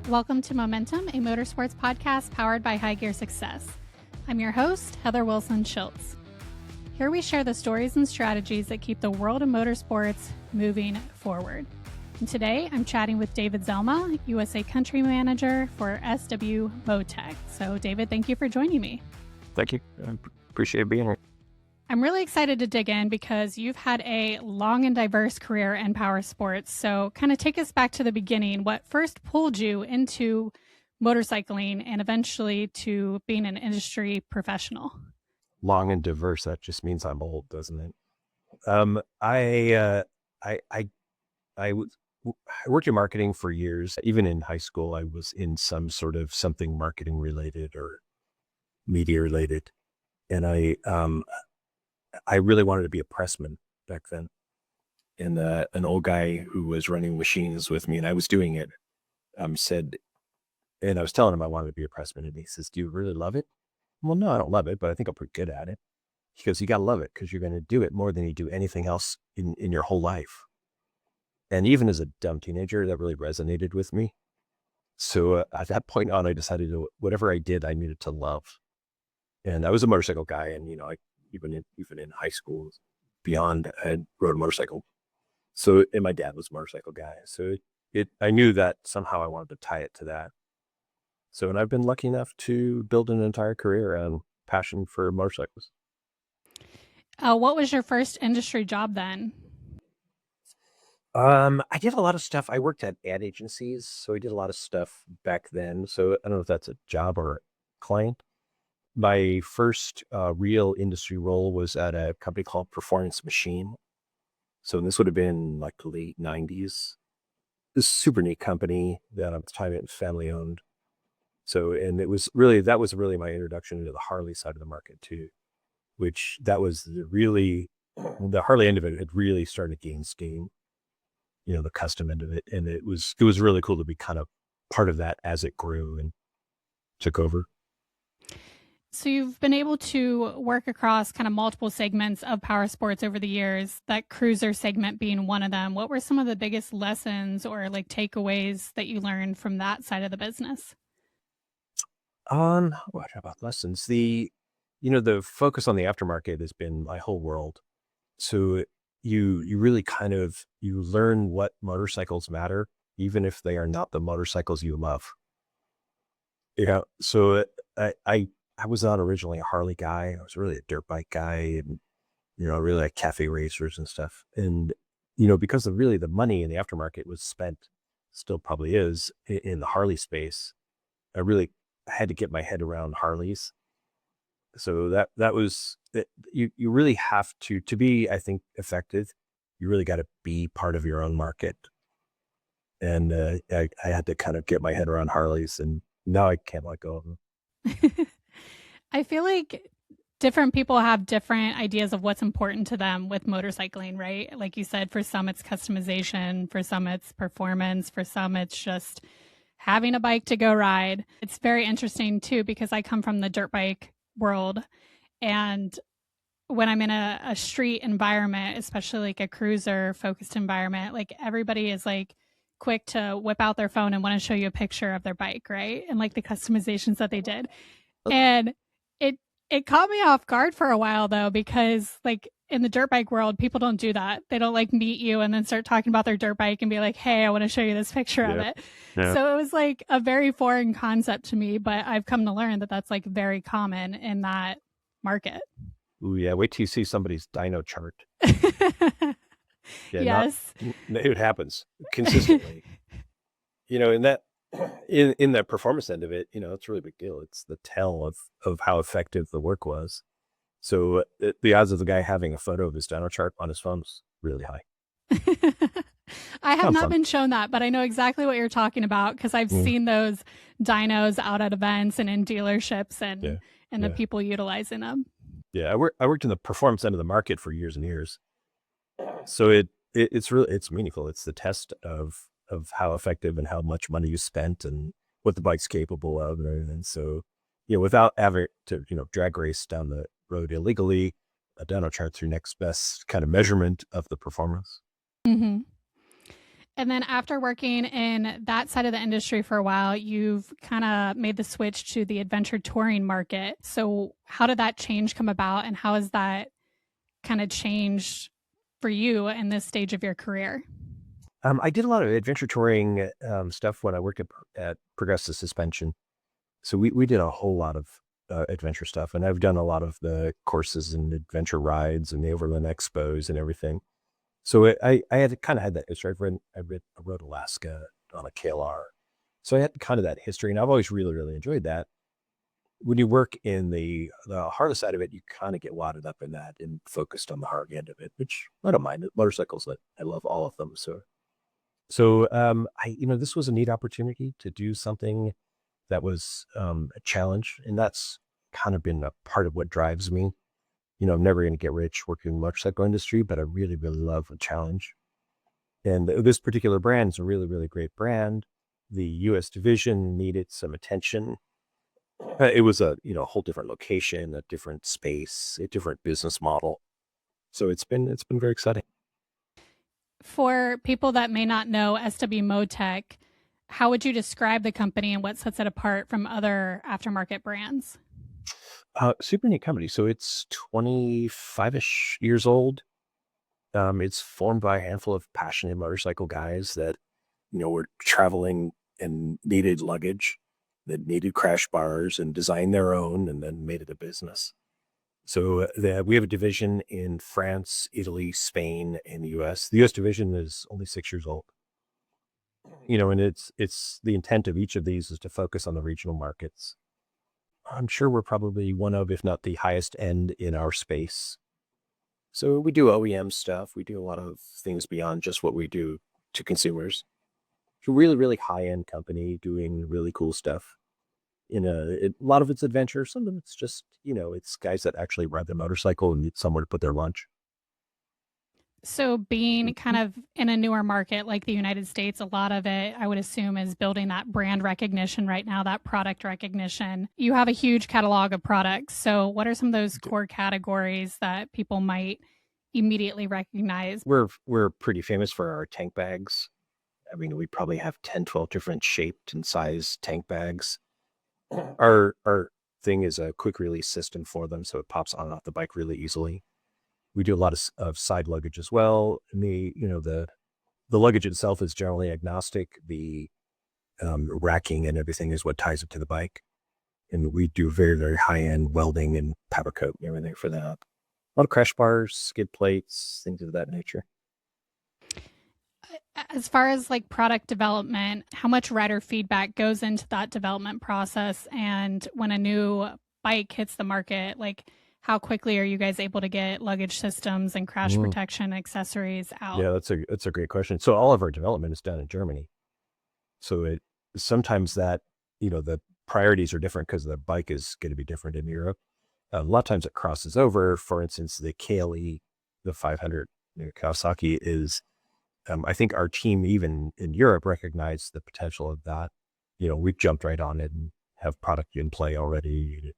Welcome to Momentum, a motorsports podcast powered by High Gear Success. I'm your host, Heather Wilson Schiltz. Here we share the stories and strategies that keep the world of motorsports moving forward. And today, I'm chatting with David Zelma, USA Country Manager for SW-MOTECH. So, David, thank you for joining me. Thank you. I appreciate being here. I'm really excited to dig in because you've had a long and diverse career in power sports. So kind of take us back to the beginning. What first pulled you into motorcycling and eventually to being an industry professional? Long and diverse. That just means I'm old, doesn't it? I worked in marketing for years. Even in high school, I was in some sort of something marketing related or media related. And I really wanted to be a pressman back then. And an old guy who was running machines with me, and I was doing it, said, and I was telling him I wanted to be a pressman, and he says, "Do you really love it?" Well, no, I don't love it, but I think I'm pretty good at it. He goes, "You got to love it because you're going to do it more than you do anything else in your whole life." And even as a dumb teenager, that really resonated with me. So at that point on, I decided to, whatever I did, I needed to love. And I was a motorcycle guy, and even in high school, beyond, I had rode a motorcycle. So, and my dad was a motorcycle guy. So I knew that somehow I wanted to tie it to that. So, and I've been lucky enough to build an entire career and passion for motorcycles. What was your first industry job then? I did a lot of stuff. I worked at ad agencies, so I did a lot of stuff back then. So I don't know if that's a job or a client. My first real industry role was at a company called Performance Machine. So this would have been like the late 90s. This super neat company that at the time it was family owned. So, and that was really my introduction to the Harley side of the market too, which that was the Harley end of it had really started to gain steam, the custom end of it. And it was really cool to be kind of part of that as it grew and took over. So you've been able to work across kind of multiple segments of power sports over the years, that cruiser segment being one of them. What were some of the biggest lessons or like takeaways that you learned from that side of the business? What about lessons? The focus on the aftermarket has been my whole world. So you really you learn what motorcycles matter, even if they are not the motorcycles you love. Yeah. So I was not originally a Harley guy. I was really a dirt bike guy and, really like cafe racers and stuff. And, because of really the money in the aftermarket was spent, still probably is in the Harley space, I really had to get my head around Harleys. So that was, you really have to be, I think, effective. You really got to be part of your own market. And I had to kind of get my head around Harleys, and now I can't let go of them. I feel like different people have different ideas of what's important to them with motorcycling, right? Like you said, for some it's customization, for some it's performance, for some it's just having a bike to go ride. It's very interesting too, because I come from the dirt bike world, and when I'm in a street environment, especially like a cruiser focused environment, like everybody is like quick to whip out their phone and want to show you a picture of their bike, right? And like the customizations that they did. And it caught me off guard for a while though, because like in the dirt bike world, people don't do that. They don't like meet you and then start talking about their dirt bike and be like, "Hey, I want to show you this picture of it." Yeah. So it was like a very foreign concept to me, but I've come to learn that that's like very common in that market. Ooh, yeah. Wait till you see somebody's dyno chart. Yes. It happens consistently. In that performance end of it, it's a really big deal. It's the tell of how effective the work was. So the odds of the guy having a photo of his dyno chart on his phone is really high. I have not been shown that, but I know exactly what you're talking about because I've seen those dynos out at events and in dealerships and the people utilizing them. Yeah, I worked in the performance end of the market for years and years. So it's meaningful. It's the test of how effective and how much money you spent and what the bike's capable of and everything. So, without having to, drag race down the road illegally, a dyno chart's your next best kind of measurement of the performance. Mm-hmm. And then after working in that side of the industry for a while, you've kind of made the switch to the adventure touring market. So, how did that change come about, and how has that kind of changed for you in this stage of your career? I did a lot of adventure touring stuff when I worked at Progressive Suspension. So we did a whole lot of adventure stuff, and I've done a lot of the courses and adventure rides and the Overland Expos and everything. So I had kind of had that history. I rode Alaska on a KLR, so I had kind of that history, and I've always really enjoyed that. When you work in the Harley side of it, you kind of get wadded up in that and focused on the Harley end of it, which I don't mind. Motorcycles, I love all of them. So this was a neat opportunity to do something that was a challenge, and that's kind of been a part of what drives me. I'm never going to get rich working in the motorcycle industry, but I really love a challenge. And this particular brand is a really great brand. The U.S. division needed some attention. It was a whole different location, a different space, a different business model. So it's been very exciting. For people that may not know SW-MOTECH, how would you describe the company and what sets it apart from other aftermarket brands? Super neat company. So it's 25-ish years old. It's formed by a handful of passionate motorcycle guys that, were traveling and needed luggage, that needed crash bars, and designed their own and then made it a business. So we have a division in France, Italy, Spain, and the U.S. The U.S. division is only 6 years old. And it's the intent of each of these is to focus on the regional markets. I'm sure we're probably one of, if not the highest end in our space. So we do OEM stuff. We do a lot of things beyond just what we do to consumers. It's a really high-end company doing really cool stuff. A lot of it's adventure. Some of it's just, it's guys that actually ride their motorcycle and need somewhere to put their lunch. So being kind of in a newer market like the United States, a lot of it, I would assume, is building that brand recognition right now, that product recognition. You have a huge catalog of products. So what are some of those core categories that people might immediately recognize? We're pretty famous for our tank bags. I mean, we probably have 10, 12 different shaped and sized tank bags. Our thing is a quick release system for them, so it pops on and off the bike really easily. We do a lot of side luggage as well. And the luggage itself is generally agnostic. The racking and everything is what ties it to the bike. And we do very high-end welding and powder coat and everything for that. A lot of crash bars, skid plates, things of that nature. As far as like product development, how much rider feedback goes into that development process? And when a new bike hits the market, like how quickly are you guys able to get luggage systems and crash protection accessories out? Yeah, that's a great question. So all of our development is done in Germany. So sometimes that, the priorities are different because the bike is going to be different in Europe. A lot of times it crosses over. For instance, the KLE, the 500 Kawasaki is, I think our team even in Europe recognized the potential of that. We've jumped right on it and have product in play already.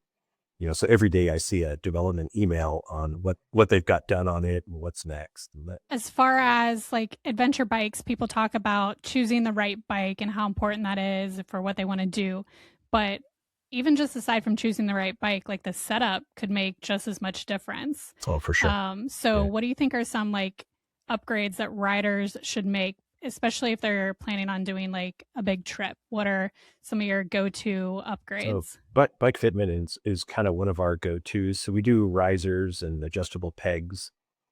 So every day I see a development email on what they've got done on it and what's next. As far as like adventure bikes, people talk about choosing the right bike and how important that is for what they want to do. But even just aside from choosing the right bike, like the setup could make just as much difference. Oh, for sure. What do you think are some like upgrades that riders should make, especially if they're planning on doing like a big trip? What are some of your go-to upgrades? So, bike fitment is kind of one of our go-tos. So we do risers and adjustable pegs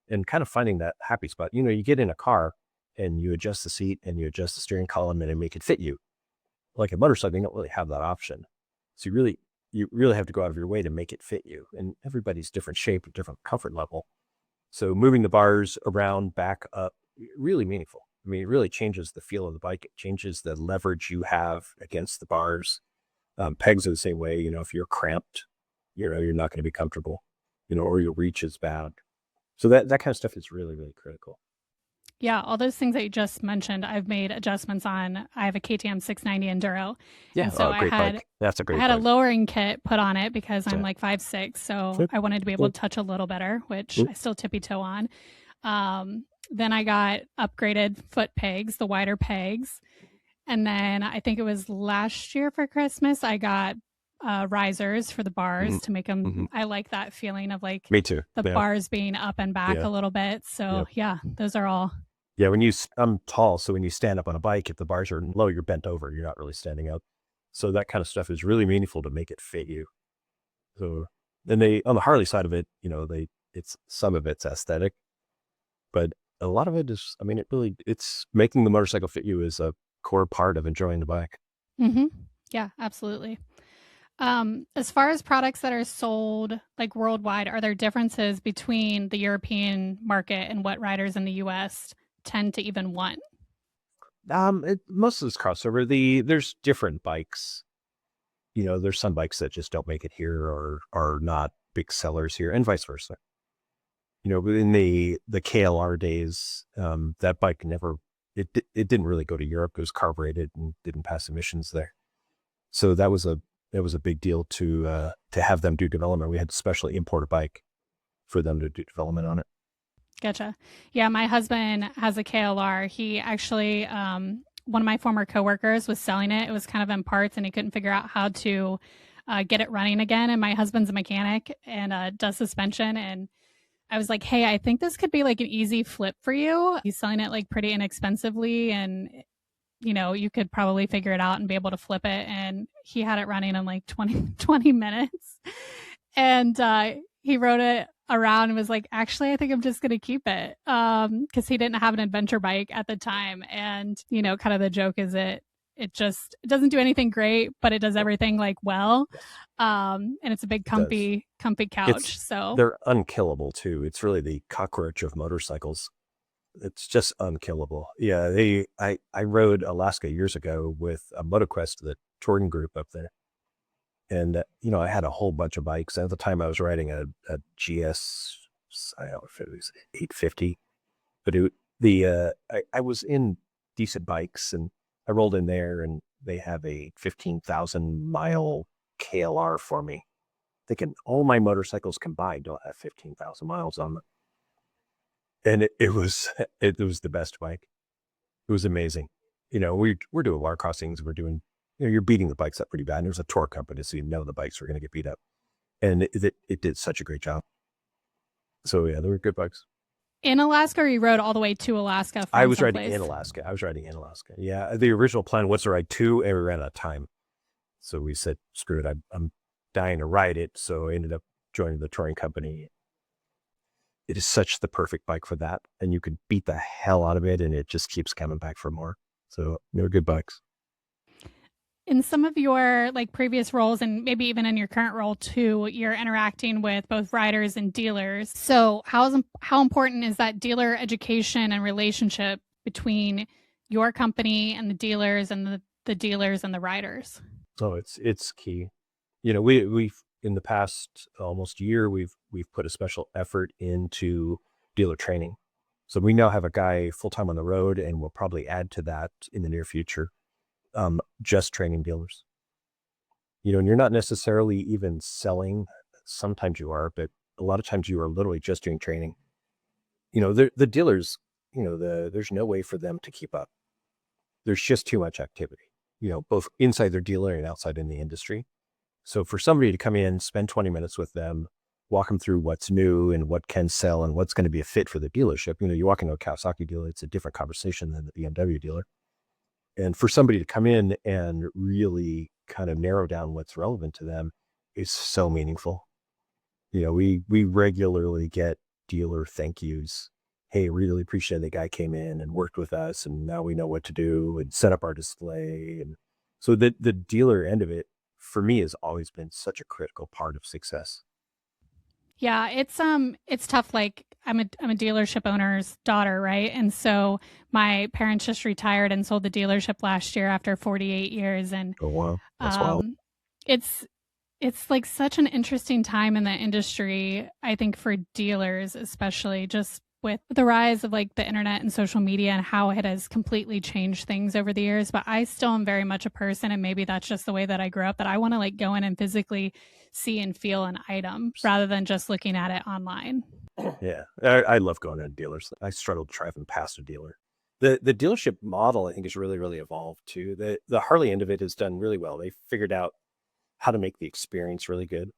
and kind of finding that happy spot. You get in a car and you adjust the seat and you adjust the steering column and make it fit you. Like a motorcycle, you don't really have that option. So you really have to go out of your way to make it fit you. And everybody's different shape, different comfort level. So moving the bars around, back up, really meaningful. I mean, it really changes the feel of the bike. It changes the leverage you have against the bars. Pegs are the same way. If you're cramped, you're not going to be comfortable, or your reach is bad. So that kind of stuff is really critical. Yeah, all those things that you just mentioned, I've made adjustments on. I have a KTM 690 Enduro. Yeah, and so great bike. That's a great bike. I had a lowering kit put on it because I'm like 5'6", so I wanted to be able to touch a little better, which I still tippy toe on. Then I got upgraded foot pegs, the wider pegs. And then I think it was last year for Christmas, I got risers for the bars to make them. Mm-hmm. I like that feeling of like Me too. the Yeah. bars being up and back Yeah. a little bit. So yeah, those are all. Yeah. I'm tall. So when you stand up on a bike, if the bars are low, you're bent over. You're not really standing up. So that kind of stuff is really meaningful to make it fit you. So, and on the Harley side of it, some of it's aesthetic, but a lot of it is, it's making the motorcycle fit you is a core part of enjoying the bike. Mm-hmm. Yeah, absolutely. As far as products that are sold like worldwide, are there differences between the European market and what riders in the US tend to even want? Most of this crossover, there's different bikes. There's some bikes that just don't make it here or are not big sellers here, and vice versa. In the KLR days, that bike it didn't really go to Europe. It was carbureted and didn't pass emissions there. So that was a big deal to have them do development. We had to specially import a bike for them to do development on it. Gotcha. Yeah, my husband has a KLR. He actually, one of my former coworkers was selling it. It was kind of in parts, and he couldn't figure out how to get it running again. And my husband's a mechanic and does suspension. And I was like, hey, I think this could be like an easy flip for you. He's selling it like pretty inexpensively, and you could probably figure it out and be able to flip it. And he had it running in like 20 minutes. And he wrote it around and was like, actually, I think I'm just going to keep it. Cause he didn't have an adventure bike at the time. And, kind of the joke is it doesn't do anything great, but it does everything like well. And it's a big comfy couch. So they're unkillable too. It's really the cockroach of motorcycles. It's just unkillable. Yeah. I rode Alaska years ago with a MotoQuest, the touring group up there. And, I had a whole bunch of bikes. At the time I was riding a GS, I don't know if it was 850, but I was in decent bikes, and I rolled in there, and they have a 15,000 mile KLR for me. Thinking all my motorcycles combined don't have 15,000 miles on them. And it was the best bike. It was amazing. We're doing water crossings. We're doing, you're beating the bikes up pretty bad. And there's a tour company, so the bikes were going to get beat up. And it did such a great job. So yeah, they were good bikes. In Alaska, or you rode all the way to Alaska? I was riding in Alaska. Yeah. The original plan was to ride 2, and we ran out of time. So we said, screw it. I'm dying to ride it. So I ended up joining the touring company. It is such the perfect bike for that. And you could beat the hell out of it, and it just keeps coming back for more. So they were good bikes. In some of your like previous roles, and maybe even in your current role too, you're interacting with both riders and dealers. So how important is that dealer education and relationship between your company and the dealers, and the dealers and the riders? Oh, it's key. We've in the past almost year, we've put a special effort into dealer training. So we now have a guy full-time on the road, and we'll probably add to that in the near future. Just training dealers. And you're not necessarily even selling. Sometimes you are, but a lot of times you are literally just doing training. The dealers, there's no way for them to keep up. There's just too much activity, both inside their dealer and outside in the industry. So for somebody to come in, spend 20 minutes with them, walk them through what's new and what can sell and what's going to be a fit for the dealership. You walk into a Kawasaki dealer, it's a different conversation than the BMW dealer. And for somebody to come in and really kind of narrow down what's relevant to them is so meaningful. We regularly get dealer thank yous. Hey, really appreciate the guy came in and worked with us, and now we know what to do and set up our display. And so the dealer end of it, for me, has always been such a critical part of success. Yeah, it's tough. Like I'm a dealership owner's daughter, right? And so my parents just retired and sold the dealership last year after 48 years. And oh wow, that's wild. It's like such an interesting time in the industry, I think, for dealers, especially just with the rise of like the internet and social media and how it has completely changed things over the years. But I still am very much a person, and maybe that's just the way that I grew up, that I want to like go in and physically see and feel an item rather than just looking at it online. Yeah, I love going to dealers. I struggled driving past a dealer. The dealership model, I think, is really, really evolved too. The Harley end of it has done really well. They figured out how to make the experience really good.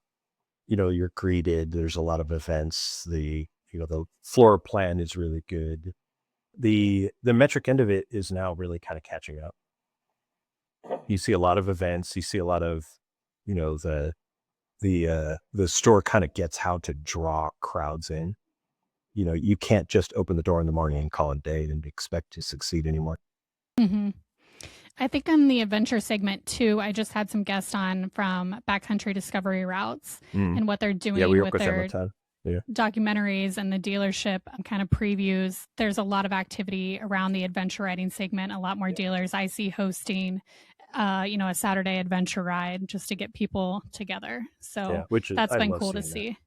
You're greeted. There's a lot of events. The floor plan is really good. The metric end of it is now really kind of catching up. You see a lot of events. You see a lot of, the store kind of gets how to draw crowds in. You can't just open the door in the morning and call it a day and expect to succeed anymore. Mm-hmm. I think on the adventure segment too, I just had some guests on from Backcountry Discovery Routes and what they're doing we with work with them their a ton. Yeah. documentaries and the dealership kind of previews. There's a lot of activity around the adventure riding segment. A lot more dealers I see hosting, a Saturday adventure ride just to get people together. So that's been cool to see.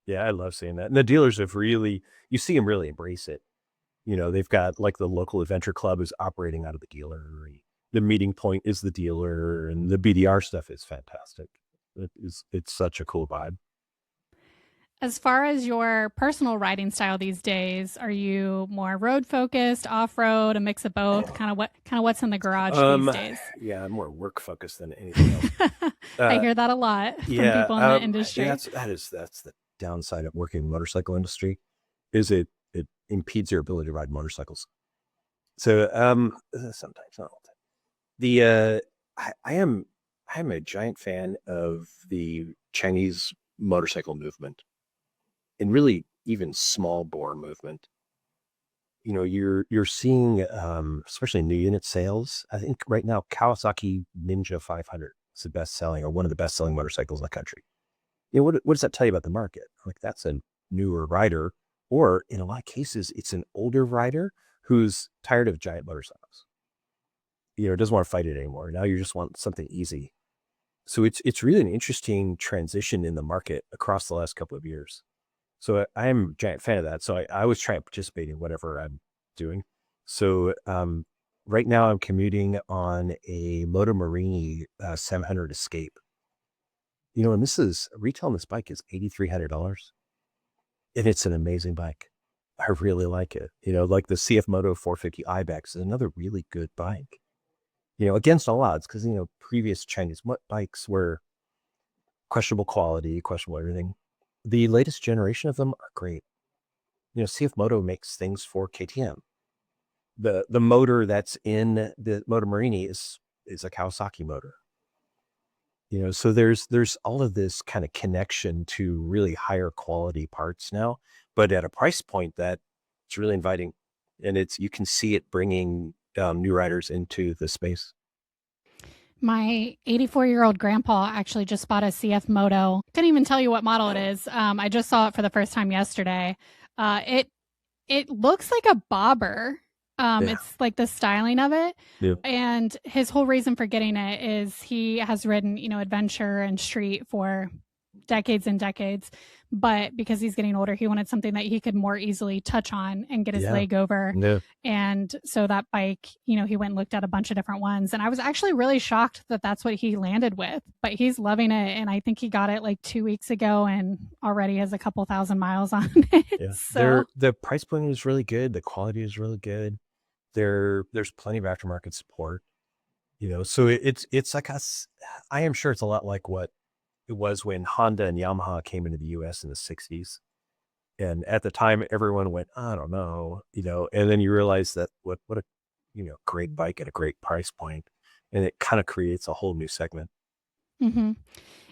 Yeah, I love seeing that. And the dealers have you see them really embrace it. They've got like the local adventure club is operating out of the dealer. The meeting point is the dealer, and the BDR stuff is fantastic. It's such a cool vibe. As far as your personal riding style these days, are you more road focused, off road, a mix of both? Kind of what's in the garage these days? Yeah, I'm more work focused than anything else. I hear that a lot from people in the industry. That's the downside of working in the motorcycle industry, is it impedes your ability to ride motorcycles. So sometimes, not all the time. I'm a giant fan of the Chinese motorcycle movement, and really even small bore movement. You're seeing, especially new unit sales. I think right now Kawasaki Ninja 500 is the best selling, or one of the best selling motorcycles in the country. What does that tell you about the market? Like, that's a newer rider, or in a lot of cases, it's an older rider who's tired of giant motorcycles. Doesn't want to fight it anymore. Now you just want something easy. So it's really an interesting transition in the market across the last couple of years. So I'm a giant fan of that. So I always try and participate in whatever I'm doing. So right now I'm commuting on a Moto Morini 700 Escape. And retail on this bike is $8,300. And it's an amazing bike. I really like it. Like the CF Moto 450 Ibex is another really good bike. Against all odds, because, previous Chinese bikes were questionable quality, questionable everything. The latest generation of them are great. CF Moto makes things for KTM. The motor that's in the Moto Morini is a Kawasaki motor. So there's all of this kind of connection to really higher quality parts now, but at a price point that it's really inviting, and you can see it bringing new riders into the space. My 84-year-old grandpa actually just bought a CF Moto. Couldn't even tell you what model it is. I just saw it for the first time yesterday. It looks like a bobber. It's like the styling of it. Yeah. And his whole reason for getting it is he has ridden, adventure and street for decades and decades. But because he's getting older, he wanted something that he could more easily touch on and get his leg over. Yeah. And so that bike, he went and looked at a bunch of different ones. And I was actually really shocked that that's what he landed with. But he's loving it. And I think he got it like 2 weeks ago and already has a couple thousand miles on it. Yeah. So the price point is really good. The quality is really good. There's plenty of aftermarket support. So it's like I am sure it's a lot like what it was when Honda and Yamaha came into the US in the 60s. And at the time, everyone went, I don't know, and then you realize that what a, great bike at a great price point. And it kind of creates a whole new segment. Mm-hmm.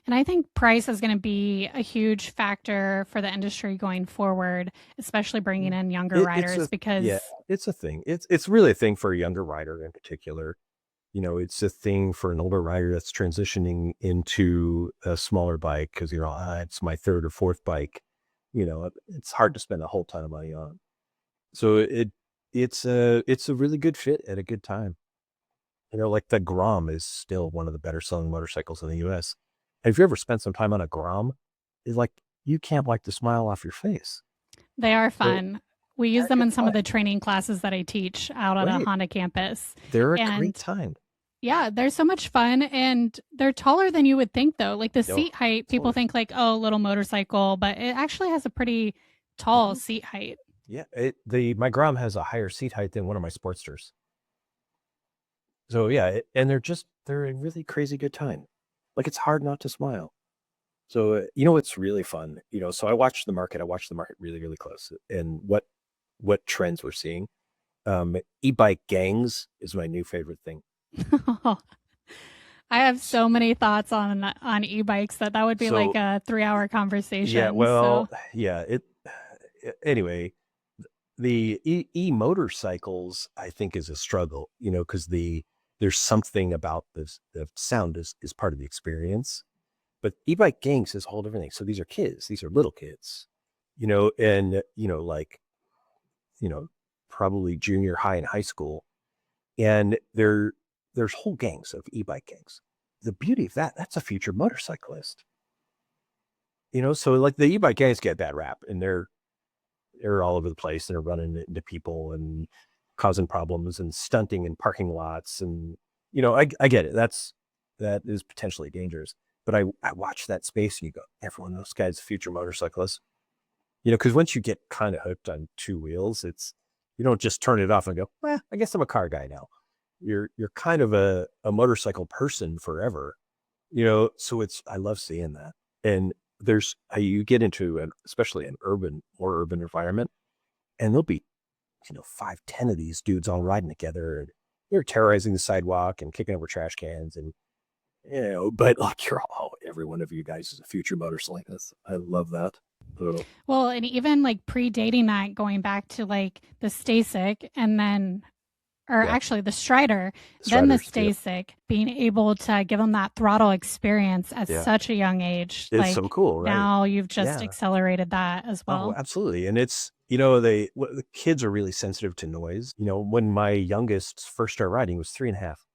And I think price is going to be a huge factor for the industry going forward, especially bringing in younger riders because it's a thing. It's really a thing for a younger rider in particular. It's a thing for an older rider that's transitioning into a smaller bike because it's my third or fourth bike. It's hard to spend a whole ton of money on. So it's a really good fit at a good time. Like the Grom is still one of the better selling motorcycles in the US. And if you ever spent some time on a Grom, it's like you can't wipe the smile off your face. They are fun. We use them in some of the training classes that I teach out on a Honda campus. They're a great time. Yeah, they're so much fun, and they're taller than you would think, though. Like the seat height, people think like, oh, little motorcycle, but it actually has a pretty tall Mhm. seat height. Yeah, my Grom has a higher seat height than one of my Sportsters. So yeah, and they're a really crazy good time. Like it's hard not to smile. So what's really fun, so I watch the market. I watch the market really, really close, and what trends we're seeing. E-bike gangs is my new favorite thing. I have so many thoughts on e-bikes that would be like So a 3-hour yeah, conversation. well, So yeah, anyway, the motorcycles I think is a struggle, because there's something about this, the sound is part of the experience, but e-bike gangs is a whole different thing. So these are kids, these are little kids, and like, you know, probably junior high and high school, and there's whole gangs of e-bike gangs. The beauty of that's a future motorcyclist, so like the e-bike gangs get bad rap, and they're all over the place, and they're running into people and causing problems and stunting in parking lots. And, I get it. That is potentially dangerous. But I watch that space and you go, everyone, those guys, future motorcyclists, because once you get kind of hooked on two wheels, you don't just turn it off and go, well, I guess I'm a car guy now. You're kind of a motorcycle person forever, so I love seeing that. And you get into especially an more urban environment, and there'll be, 5, 10 of these dudes all riding together, and they're terrorizing the sidewalk and kicking over trash cans. And, but like every one of you guys is a future motorcyclist. I love that. So, well, and even like predating that, going back to like the Stasic and then or yeah, actually the Strider, then the Striders, yep. Stasic, being able to give them that throttle experience at Yeah. such a young age. It's Like so cool, right? now you've just Yeah. accelerated that as Oh, well. absolutely. And the kids are really sensitive to noise. When my youngest first started riding, he was 3.5.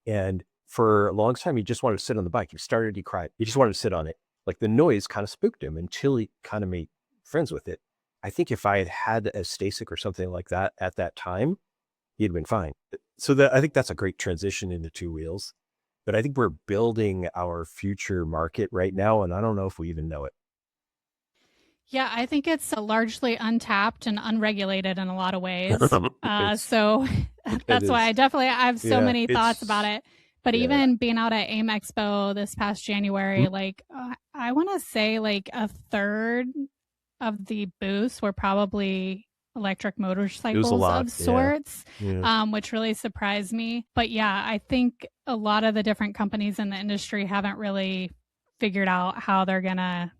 And for a long time, he just wanted to sit on the bike. He cried. He just wanted to sit on it. Like the noise kind of spooked him until he kind of made friends with it. I think if I had had a Stasic or something like that at that time, he'd been fine. So I think that's a great transition into two wheels. But I think we're building our future market right now, and I don't know if we even know it. Yeah, I think it's largely untapped and unregulated in a lot of ways. It's So it that's why is. I have so Yeah, many thoughts about it's it. But yeah. even being out at AIM Expo this past January, like I want to say like a third of the booths were probably electric It was a motorcycles lot. of Yeah. sorts, Yeah. which really surprised me. But yeah, I think a lot of the different companies in the industry haven't really figured out how they're going to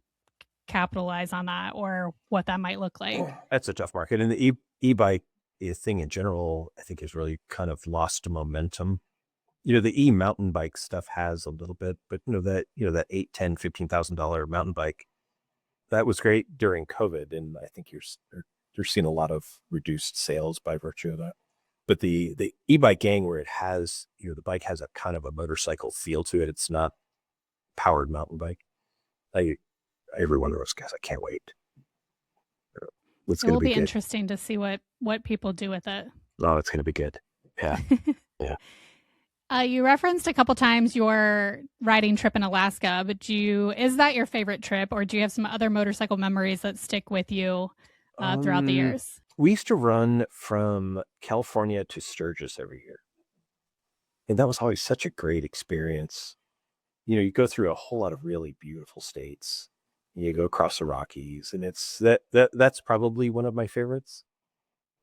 capitalize on that or what that might look like. That's a tough market. And the e-bike thing in general, I think, has really kind of lost momentum. The mountain bike stuff has a little bit, but that 8, 10, $15,000 mountain bike, that was great during COVID. And I think you're seeing a lot of reduced sales by virtue of that. But the e-bike gang, where it has, the bike has a kind of a motorcycle feel to it. It's not powered mountain bike. Every one of those guys, I can't wait. It's It going to will be be good. interesting to see what people do with it. Oh, it's going to be good. Yeah. Yeah. You referenced a couple times your riding trip in Alaska, but is that your favorite trip, or do you have some other motorcycle memories that stick with you throughout the years? We used to run from California to Sturgis every year. And that was always such a great experience. You go through a whole lot of really beautiful states. You go across the Rockies, and that's probably one of my favorites.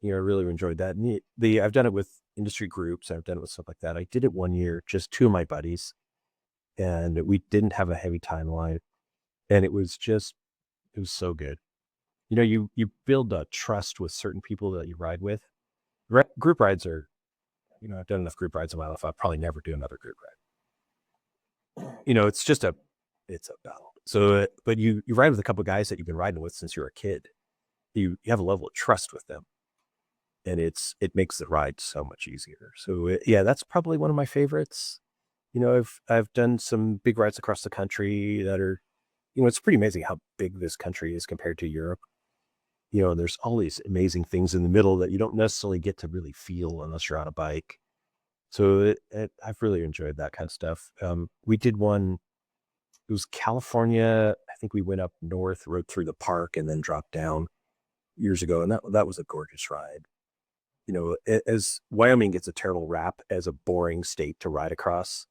I really enjoyed that. And I've done it with industry groups. I've done it with stuff like that. I did it one year, just two of my buddies, and we didn't have a heavy timeline. And it was so good. You build a trust with certain people that you ride with. Group rides are, I've done enough group rides in my life. I'll probably never do another group ride. It's a battle. So, but you ride with a couple of guys that you've been riding with since you were a kid. You have a level of trust with them, and it makes the ride so much easier. So yeah, that's probably one of my favorites. I've done some big rides across the country that are, it's pretty amazing how big this country is compared to Europe. There's all these amazing things in the middle that you don't necessarily get to really feel unless you're on a bike. So I've really enjoyed that kind of stuff. We did one, it was California, I think we went up north, rode through the park, and then dropped down years ago. And that was a gorgeous ride. As Wyoming gets a terrible rap as a boring state to ride across,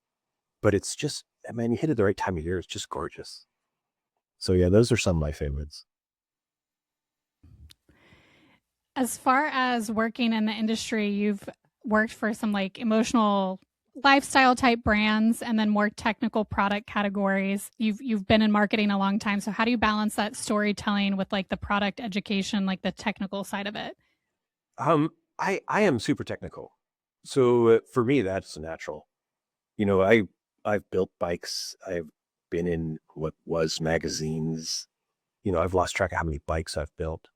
but it's just, man, you hit it the right time of year. It's just gorgeous. So yeah, those are some of my favorites. As far as working in the industry, you've worked for some like emotional lifestyle type brands and then more technical product categories. You've been in marketing a long time. So how do you balance that storytelling with like the product education, like the technical side of it? I am super technical. So for me, that's natural. I've built bikes. I've been in what was magazines. I've lost track of how many bikes I've built.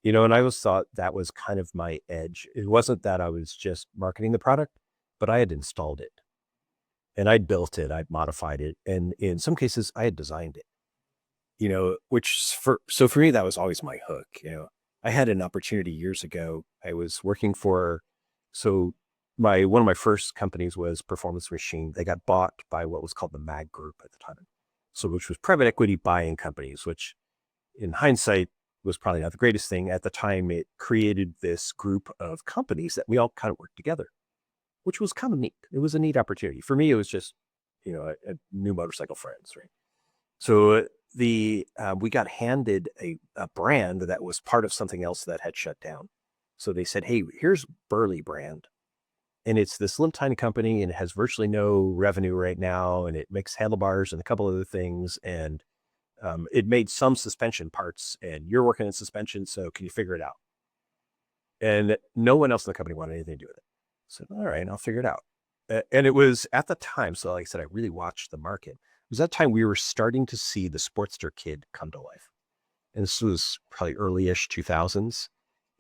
And I always thought that was kind of my edge. It wasn't that I was just marketing the product, but I had installed it and I'd built it, I'd modified it. And in some cases I had designed it, so for me, that was always my hook. I had an opportunity years ago. I was working one of my first companies was Performance Machine. They got bought by what was called the MAG Group at the time. So, which was private equity buying companies, which in hindsight was probably not the greatest thing. At the time, it created this group of companies that we all kind of worked together, which was kind of neat. It was a neat opportunity. For me, it was just, a new motorcycle friends, right? So we got handed a brand that was part of something else that had shut down. So they said, hey, here's Burley brand. And it's this little tiny company and it has virtually no revenue right now. And it makes handlebars and a couple other things. And it made some suspension parts and you're working in suspension. So can you figure it out? And no one else in the company wanted anything to do with it. So, all right, I'll figure it out. And it was at the time. So like I said, I really watched the market. It was that time we were starting to see the Sportster kid come to life. And this was probably early-ish 2000s.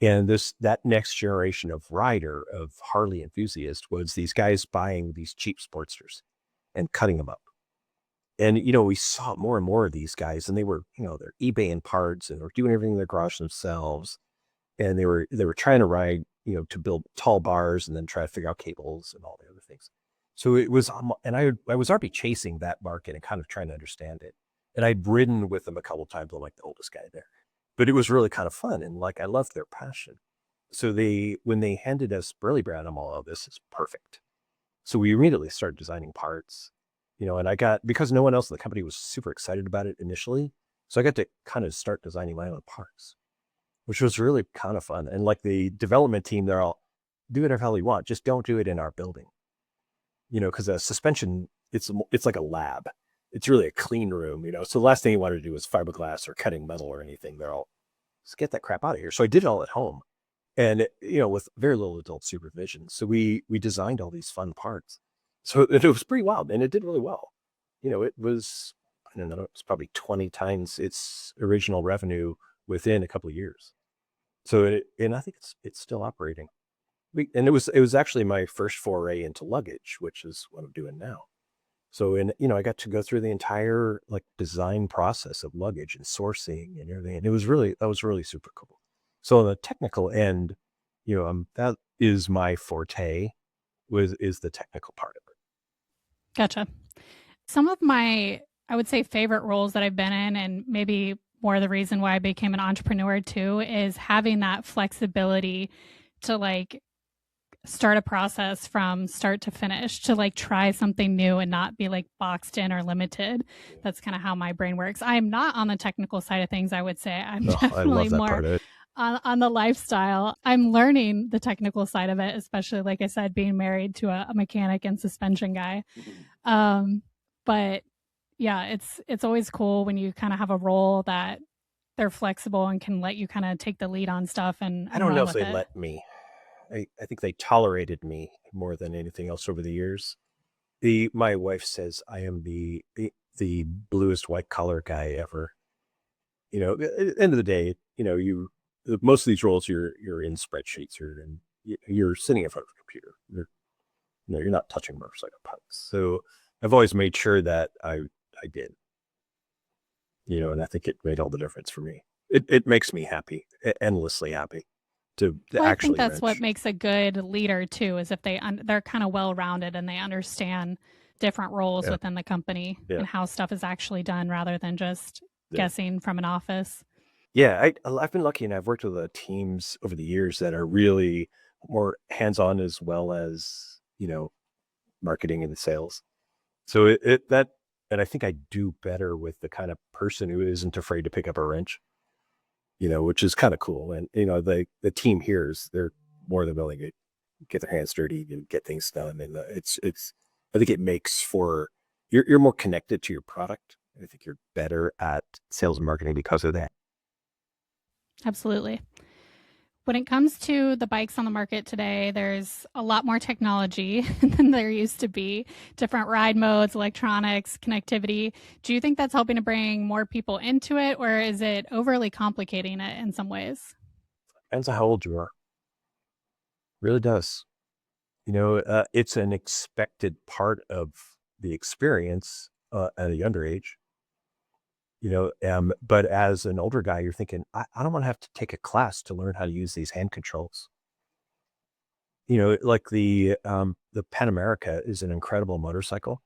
And that next generation of rider, of Harley enthusiast, was these guys buying these cheap Sportsters and cutting them up. And, we saw more and more of these guys, and they were, they're eBaying parts and they're doing everything in their garage themselves. And they were trying to ride, to build tall bars and then try to figure out cables and all the other things. So it was, and I was already chasing that market and kind of trying to understand it. And I'd ridden with them a couple of times. I'm like the oldest guy there, but it was really kind of fun. And like, I loved their passion. So when they handed us Burley brand, I'm all, oh, this is perfect. So we immediately started designing parts, and because no one else in the company was super excited about it initially. So I got to kind of start designing my own parts, which was really kind of fun. And like the development team, they're all, do whatever hell you want. Just don't do it in our building. Because a suspension, it's like a lab. It's really a clean room, So the last thing you want to do is fiberglass or cutting metal or anything. They're all, just get that crap out of here. So I did it all at home, and with very little adult supervision. So we designed all these fun parts. So it was pretty wild, and it did really well. It was, I don't know, it was probably 20 times its original revenue within a couple of years. So and I think it's still operating. And it was actually my first foray into luggage, which is what I'm doing now. So, I got to go through the entire like design process of luggage and sourcing and everything. And that was really super cool. So on the technical end, that is my forte, is the technical part of it. Gotcha. Some of my, I would say, favorite roles that I've been in, and maybe more of the reason why I became an entrepreneur too, is having that flexibility to like start a process from start to finish, to like try something new and not be like boxed in or limited. That's kind of how my brain works. I'm not on the technical side of things, I would say. I'm definitely more on the lifestyle. I'm learning the technical side of it, especially, like I said, being married to a mechanic and suspension guy. But yeah, it's always cool when you kind of have a role that they're flexible and can let you kind of take the lead on stuff. And I don't know if they let me. I think they tolerated me more than anything else over the years. My wife says I am the bluest white collar guy ever. At the end of the day, most of these roles you're in spreadsheets, you're sitting in front of a computer. You're not touching motorcycle parts. So I've always made sure that I did. And I think it made all the difference for me. It makes me happy, endlessly happy. I think that's what makes a good leader too, is if they're kind of well-rounded and they understand different roles within the company and how stuff is actually done, rather than just The, guessing from an office. yeah, I've been lucky and I've worked with teams over the years that are really more hands-on as well as, marketing and sales. So and I think I do better with the kind of person who isn't afraid to pick up a wrench, which is kind of cool. And, the team here they're more than willing to get their hands dirty and get things done. And I think it makes you're more connected to your product. I think you're better at sales and marketing because of that. Absolutely. When it comes to the bikes on the market today, there's a lot more technology than there used to be. Different ride modes, electronics, connectivity. Do you think that's helping to bring more people into it, or is it overly complicating it in some ways? Depends on how old you are. Really does. It's an expected part of the experience at a younger age. But as an older guy, you're thinking, I don't want to have to take a class to learn how to use these hand controls. Like the Pan America is an incredible motorcycle,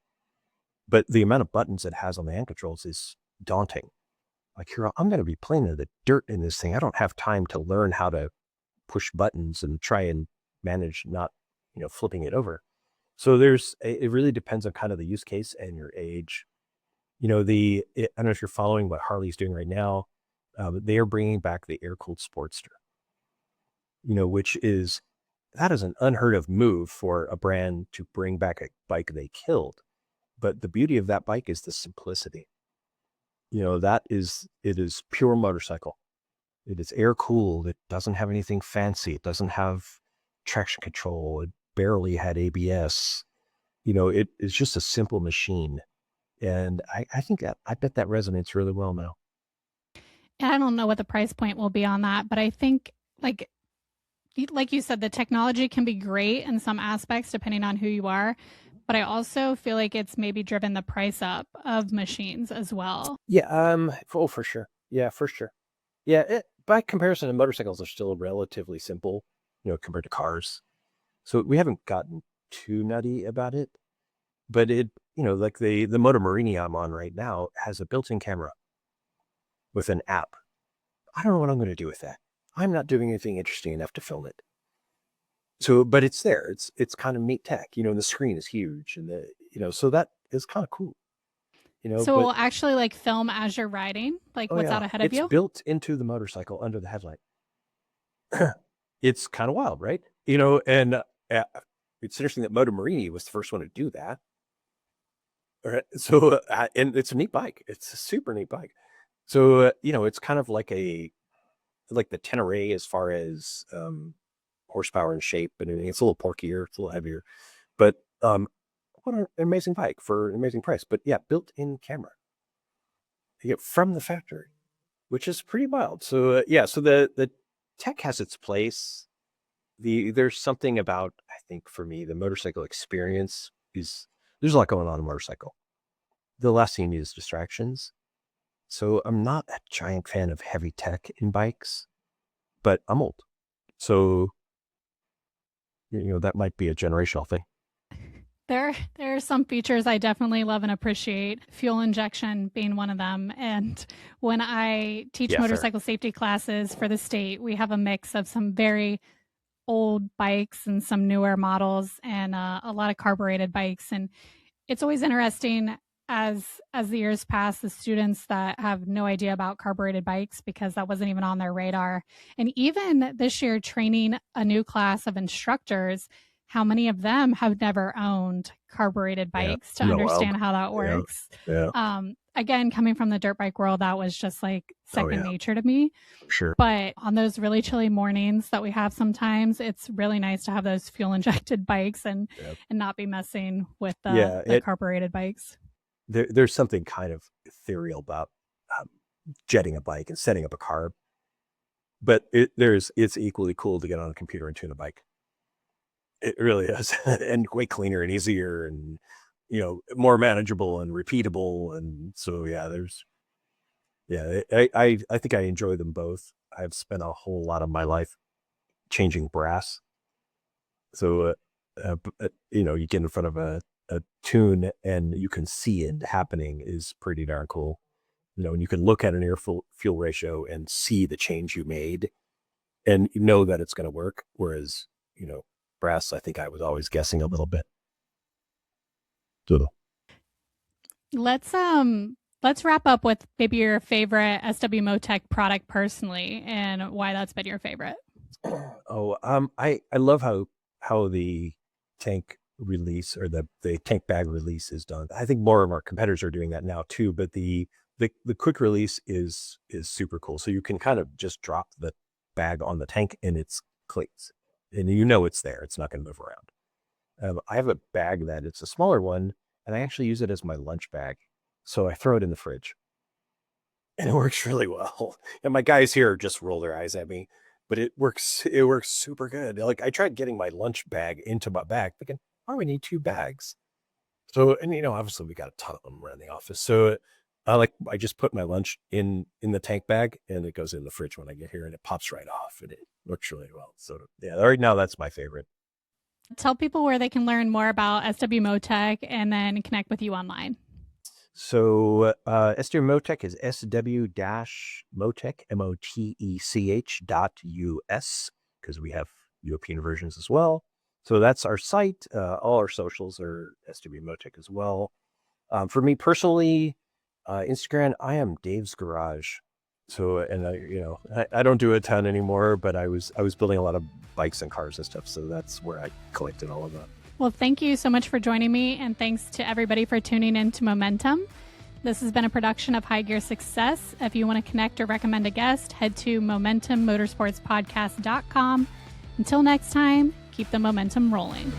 but the amount of buttons it has on the hand controls is daunting. Like, here, I'm going to be playing in the dirt in this thing. I don't have time to learn how to push buttons and try and manage not, flipping it over. So it really depends on kind of the use case and your age. I don't know if you're following what Harley's doing right now. They are bringing back the air-cooled Sportster, that is an unheard of move for a brand to bring back a bike they killed. But the beauty of that bike is the simplicity. It is pure motorcycle. It is air cooled. It doesn't have anything fancy. It doesn't have traction control. It barely had ABS. It is just a simple machine. And I think I bet that resonates really well now. And I don't know what the price point will be on that, but I think like you said, the technology can be great in some aspects depending on who you are. But I also feel like it's maybe driven the price up of machines as well. Yeah. For sure. Yeah, for sure. Yeah. By comparison, motorcycles are still relatively simple, compared to cars. So we haven't gotten too nutty about it. But like the Moto Morini I'm on right now has a built-in camera with an app. I don't know what I'm going to do with that. I'm not doing anything interesting enough to film it. So, but it's there. It's kind of neat tech, and the screen is huge, and so that is kind of cool, So but we'll actually like film as you're riding, like oh what's yeah, out ahead of it's you. built into the motorcycle under the headlight. It's kind of wild, right? And it's interesting that Moto Morini was the first one to do that. All right. So, and it's a neat bike. It's a super neat bike. So, it's kind of like like the Tenere as far as horsepower and shape and everything. It's a little porkier, it's a little heavier, but what an amazing bike for an amazing price. But yeah, built-in camera you get from the factory, which is pretty wild. So yeah, so the tech has its place. There's something about, I think for me, the motorcycle experience is there's a lot going on in a motorcycle. The last thing you need is distractions. So I'm not a giant fan of heavy tech in bikes, but I'm old. So, that might be a generational thing. There are some features I definitely love and appreciate, fuel injection being one of them. And when I teach Yeah, fair. motorcycle safety classes for the state, we have a mix of some very old bikes and some newer models and a lot of carbureted bikes. And it's always interesting as the years pass, the students that have no idea about carbureted bikes because that wasn't even on their radar. And even this year, training a new class of instructors, how many of them have never owned carbureted Yeah. bikes to No, well, understand how that yeah, works? yeah. Again, coming from the dirt bike world, that was just like Oh second yeah, nature to me. sure. But on those really chilly mornings that we have sometimes, it's really nice to have those fuel injected bikes and Yeah, not be messing with yeah. the carbureted bikes. There's something kind of ethereal about um, jetting a bike and setting up a carb, but it's equally cool to get on a computer and tune a bike. It really is, and way cleaner and easier, and more manageable and repeatable. And so yeah, I think I enjoy them both. I've spent a whole lot of my life changing brass, so you get in front of a tune and you can see it happening is pretty darn cool. and you can look at an air fuel ratio and see the change you made and you know that it's going to work. Whereas, brass, I think I was always guessing a little bit. So. Let's wrap up with maybe your favorite SW-MOTECH product personally and why that's been your favorite. I love how the tank release or the tank bag release is done. I think more of our competitors are doing that now too, but the quick release is super cool. So you can kind of just drop the bag on the tank and it's cleats, and it's there. It's not going to move around. I have a bag that it's a smaller one, and I actually use it as my lunch bag. So I throw it in the fridge, and it works really well. And my guys here just roll their eyes at me, but it works super good. Like, I tried getting my lunch bag into my bag, thinking, oh, we need 2 bags. So, and obviously we got a ton of them around the office. So I just put my lunch in the tank bag, and it goes in the fridge when I get here, and it pops right off, and it works really well. So yeah, right now that's my favorite. Tell people where they can learn more about SW-MOTECH and then connect with you online. So SW-MOTECH is SW-MOTECH, MOTECH.US, because we have European versions as well. So that's our site. All our socials are SW-MOTECH as well. For me personally, Instagram, I am Dave's Garage. So, and I don't do a ton anymore, but I was building a lot of bikes and cars and stuff. So that's where I collected all of that. Well, thank you so much for joining me, and thanks to everybody for tuning in to Momentum. This has been a production of High Gear Success. If you want to connect or recommend a guest, head to MomentumMotorsportsPodcast.com. Until next time, keep the momentum rolling.